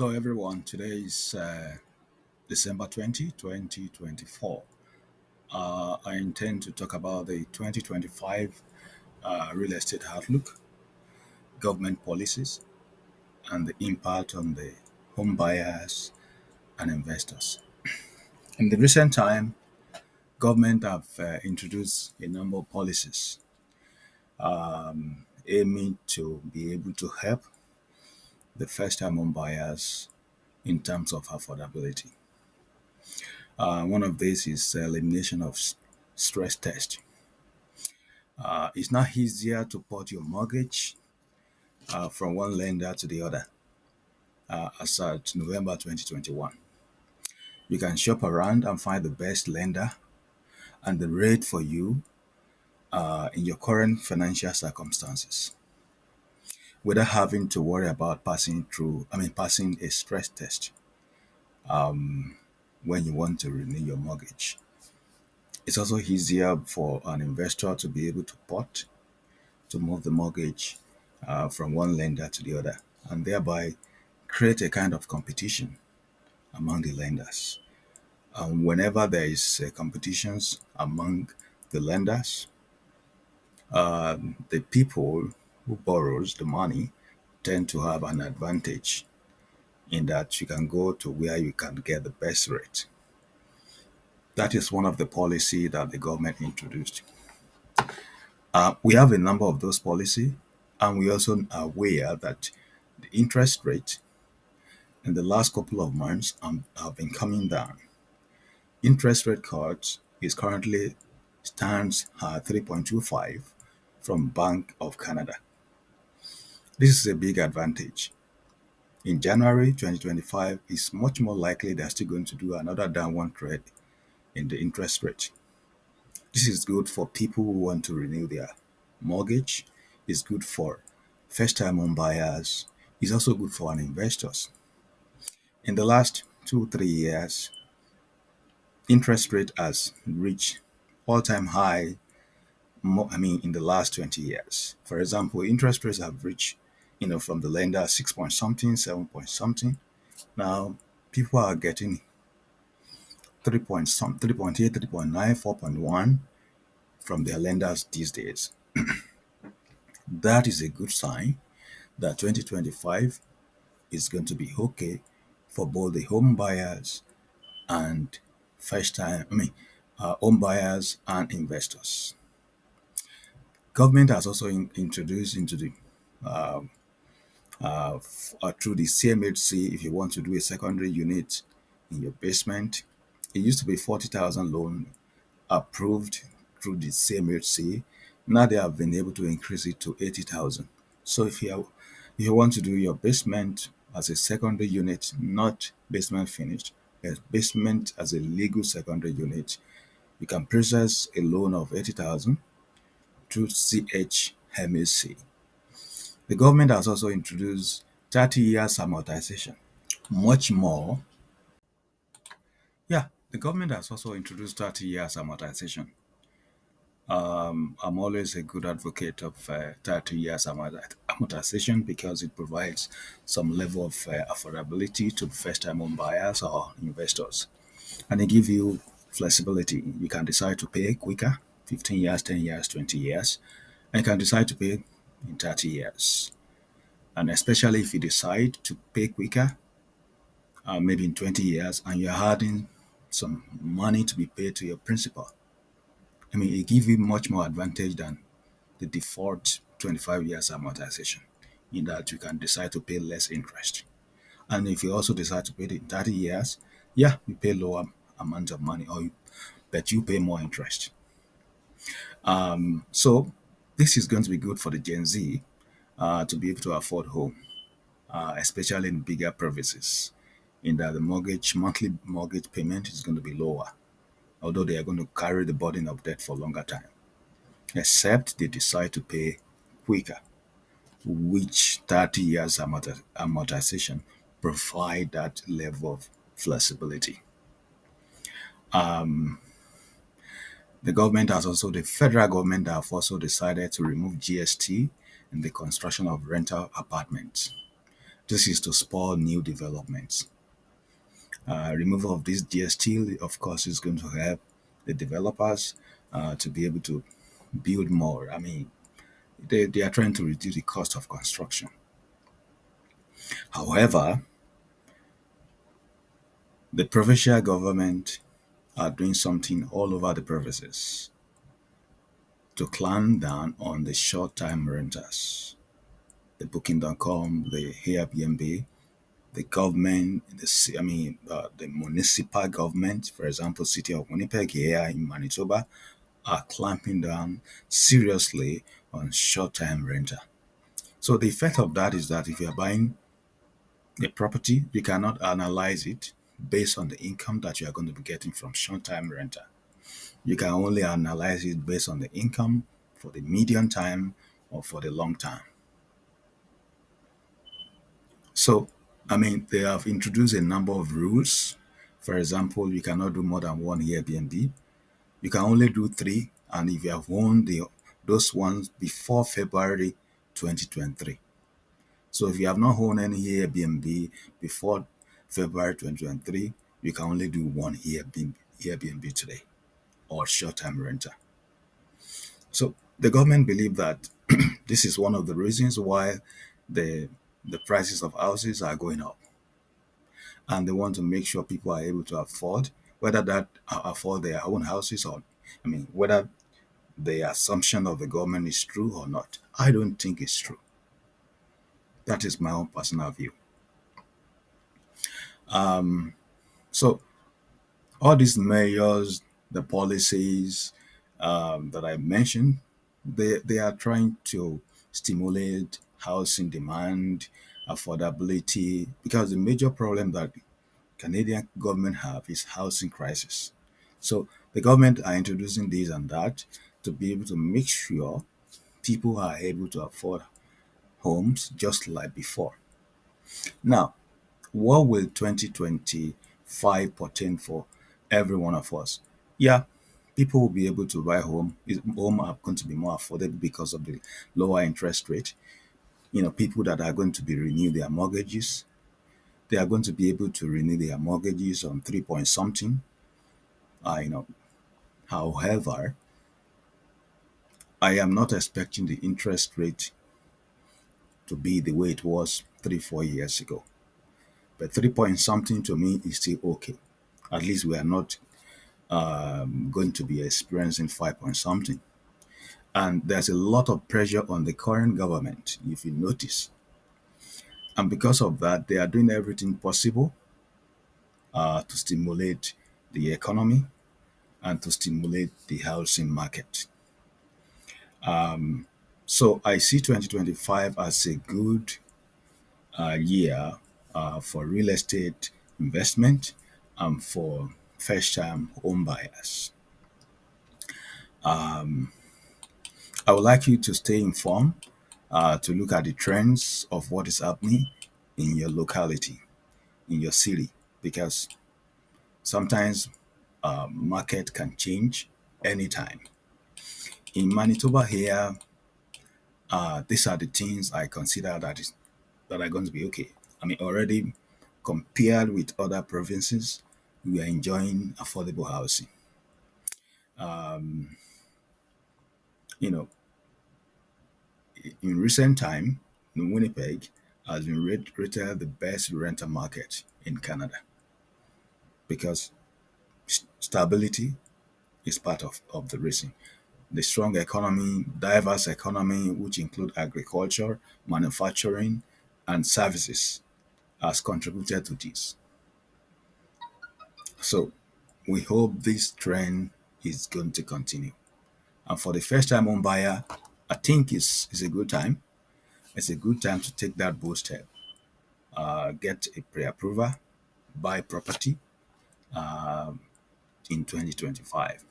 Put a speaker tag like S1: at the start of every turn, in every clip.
S1: Hello, everyone. Today is December 20, 2024. I intend to talk about the 2025 real estate outlook, government policies, and the impact on the home buyers and investors. In the recent time, government have introduced a number of policies aiming to be able to help the first-time home buyers in terms of affordability. One of these is elimination of stress test. It's now easier to port your mortgage from one lender to the other as at November 2021. You can shop around and find the best lender and the rate for you in your current financial circumstances without having to worry about passing a stress test when you want to renew your mortgage. It's also easier for an investor to be able to move the mortgage from one lender to the other and thereby create a kind of competition among the lenders. And whenever there is competitions among the lenders, the people who borrows the money tend to have an advantage in that you can go to where you can get the best rate. That is one of the policy that the government introduced. We have a number of those policy, and we also are aware that the interest rate in the last couple of months have been coming down. Interest rate cuts is currently stands at 3.25 from Bank of Canada. This is a big advantage. In January 2025, it's much more likely they're still going to do another downward trend in the interest rate. This is good for people who want to renew their mortgage. It's good for first-time home buyers. It's also good for an investors. In the last 2-3 years, interest rate has reached all-time high. In the last 20 years. For example, interest rates have reached, from the lender 6 point something, 7 point something. Now, people are getting 3.8, 3.9, 4.1 from their lenders these days. That is a good sign that 2025 is going to be okay for both the home buyers and home buyers and investors. Government has also introduced into the through the CMHC, if you want to do a secondary unit in your basement, it used to be 40,000 loan approved through the CMHC. Now they have been able to increase it to 80,000. So if you want to do your basement as a secondary unit, not basement finished, a basement as a legal secondary unit, you can process a loan of 80,000 through CHMAC. The government has also introduced 30 years amortization. Much more. Yeah, the government has also introduced 30 years amortization. I'm always a good advocate of 30 years amortization because it provides some level of affordability to first-time home buyers or investors. And it gives you flexibility. You can decide to pay quicker, 15 years, 10 years, 20 years, and you can decide to pay in 30 years. And especially if you decide to pay quicker, maybe in 20 years, and you're adding some money to be paid to your principal. It gives you much more advantage than the default 25 years amortization in that you can decide to pay less interest. And if you also decide to pay it in 30 years, yeah, you pay lower amount of money, but you pay more interest. So this is going to be good for the Gen Z to be able to afford home, especially in bigger provinces, in that the monthly mortgage payment is going to be lower, although they are going to carry the burden of debt for a longer time, except they decide to pay quicker, which 30 years amortization provide that level of flexibility. The federal government have also decided to remove GST in the construction of rental apartments. This is to spur new developments. Removal of this GST, of course, is going to help the developers to be able to build more. I mean, they are trying to reduce the cost of construction. However, the provincial government are doing something all over the provinces to clamp down on the short-term renters. The Booking.com, the Airbnb, the government, the municipal government, for example, City of Winnipeg here in Manitoba, are clamping down seriously on short-term renter. So the effect of that is that if you are buying a property, you cannot analyze it based on the income that you are going to be getting from short-term renter. You can only analyze it based on the income for the medium time or for the long term. So, I mean, they have introduced a number of rules. For example, you cannot do more than one Airbnb. You can only do three, and if you have owned those ones before February 2023. So if you have not owned any Airbnb before February 2023, you can only do one Airbnb today, or short-term renter. So the government believe that this is one of the reasons why the the prices of houses are going up, and they want to make sure people are able to afford, whether that afford their own houses, or whether the assumption of the government is true or not. I don't think it's true. That is my own personal view. So all these measures, the policies that I mentioned, they are trying to stimulate housing demand, affordability, because the major problem that Canadian government have is housing crisis. So the government are introducing this and that to be able to make sure people are able to afford homes just like before. Now, what will 2025 portend for every one of us? Yeah, people will be able to buy home. Home are going to be more affordable because of the lower interest rate. People that are going to be renew their mortgages, they are going to be able to renew their mortgages on 3 point something. Uh, you know, However, I am not expecting the interest rate to be the way it was 3, 4 years ago. But 3 point something to me is still okay. At least we are not going to be experiencing 5 point something. And there's a lot of pressure on the current government, if you notice. And because of that, they are doing everything possible to stimulate the economy and to stimulate the housing market. So I see 2025 as a good year for real estate investment and for first-time home buyers. I would like you to stay informed, to look at the trends of what is happening in your locality, in your city, because sometimes market can change anytime. In Manitoba here, these are the things I consider that are going to be okay. Already compared with other provinces, we are enjoying affordable housing. You know, in recent time, Winnipeg has been rated the best rental market in Canada because stability is part of the reason. The strong economy, diverse economy, which include agriculture, manufacturing, and services, has contributed to this. So we hope this trend is going to continue. And for the first time home buyer, I think it's a good time. It's a good time to take that bold step. Get a pre-approval, buy property in 2025.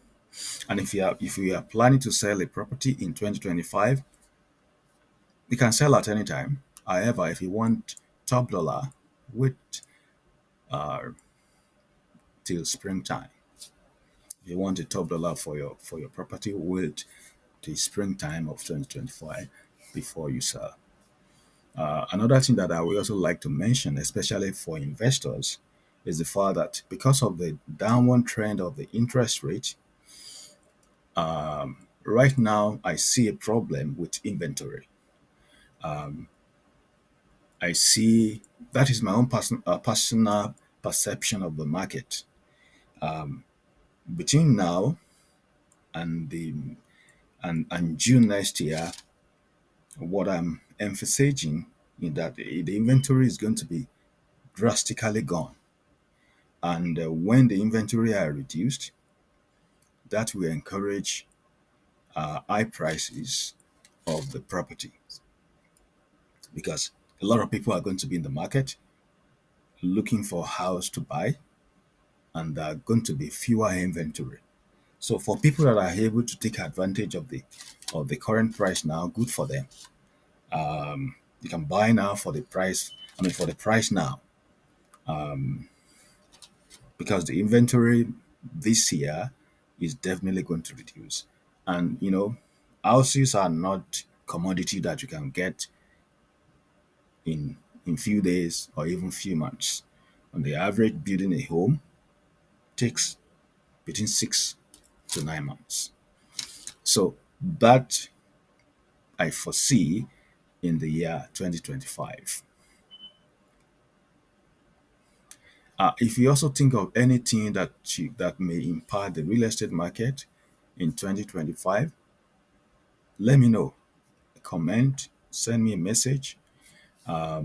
S1: And if you are planning to sell a property in 2025, you can sell at any time. However, if you want top dollar, wait uh, till springtime. If you want a top dollar for your property, wait till springtime of 2025 before you sell. Another thing that I would also like to mention, especially for investors, is the fact that because of the downward trend of the interest rate, right now I see a problem with inventory. I see that is my own personal perception of the market. Between now and and June next year, what I'm emphasizing is that the inventory is going to be drastically gone. And when the inventory are reduced, that will encourage high prices of the property because a lot of people are going to be in the market looking for a house to buy, and there are going to be fewer inventory. So for people that are able to take advantage of the current price now, good for them. You can buy now for the price. I mean, for the price now, because the inventory this year is definitely going to reduce. And houses are not commodity that you can get in few days or even few months. On the average, building a home takes between 6 to 9 months. So that I foresee in the year 2025. If you also think of anything that may impact the real estate market in 2025, let me know. Comment, send me a message. I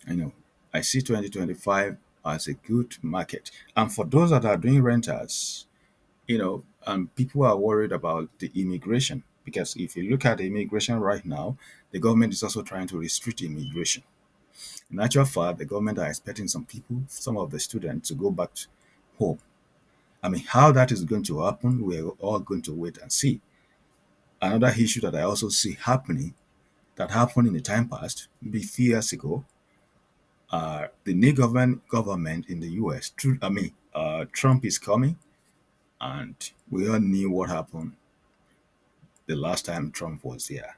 S1: know I see 2025 as a good market. And for those that are doing renters, people are worried about the immigration because if you look at the immigration right now, the government is also trying to restrict immigration. In actual fact, the government are expecting some people, some of the students, to go back home. I mean, how that is going to happen, we're all going to wait and see. Another issue that I also see happening that happened in the time past, maybe a few years ago, the new government in the US. Trump is coming, and we all knew what happened the last time Trump was here.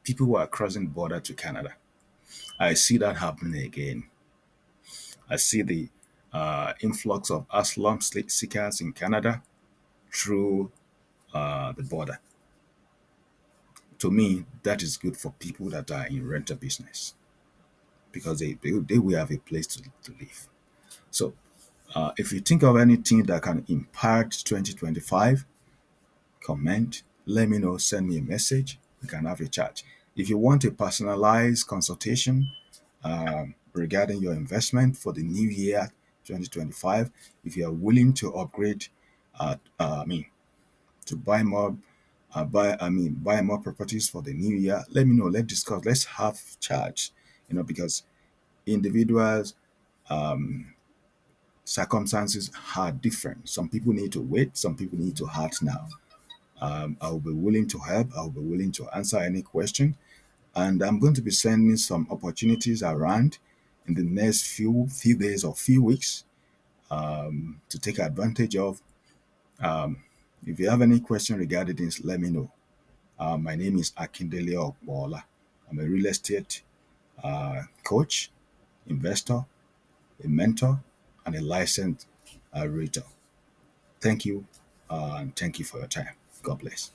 S1: People were crossing border to Canada. I see that happening again. I see the influx of asylum seekers in Canada through the border. To me, that is good for people that are in rental business because they will have a place to live. So, if you think of anything that can impact 2025, comment, let me know, send me a message. We can have a chat. If you want a personalized consultation regarding your investment for the new year 2025, if you are willing to upgrade, to buy more, buy more properties for the new year, let me know. Let's discuss. Let's have chat. Because individuals' circumstances are different. Some people need to wait. Some people need to act now. I will be willing to help. I will be willing to answer any question. And I'm going to be sending some opportunities around in the next few days or few weeks to take advantage of. If you have any question regarding this, let me know. My name is Akindele Okbola. I'm a real estate coach, investor, a mentor, and a licensed realtor. Thank you, and thank you for your time. God bless.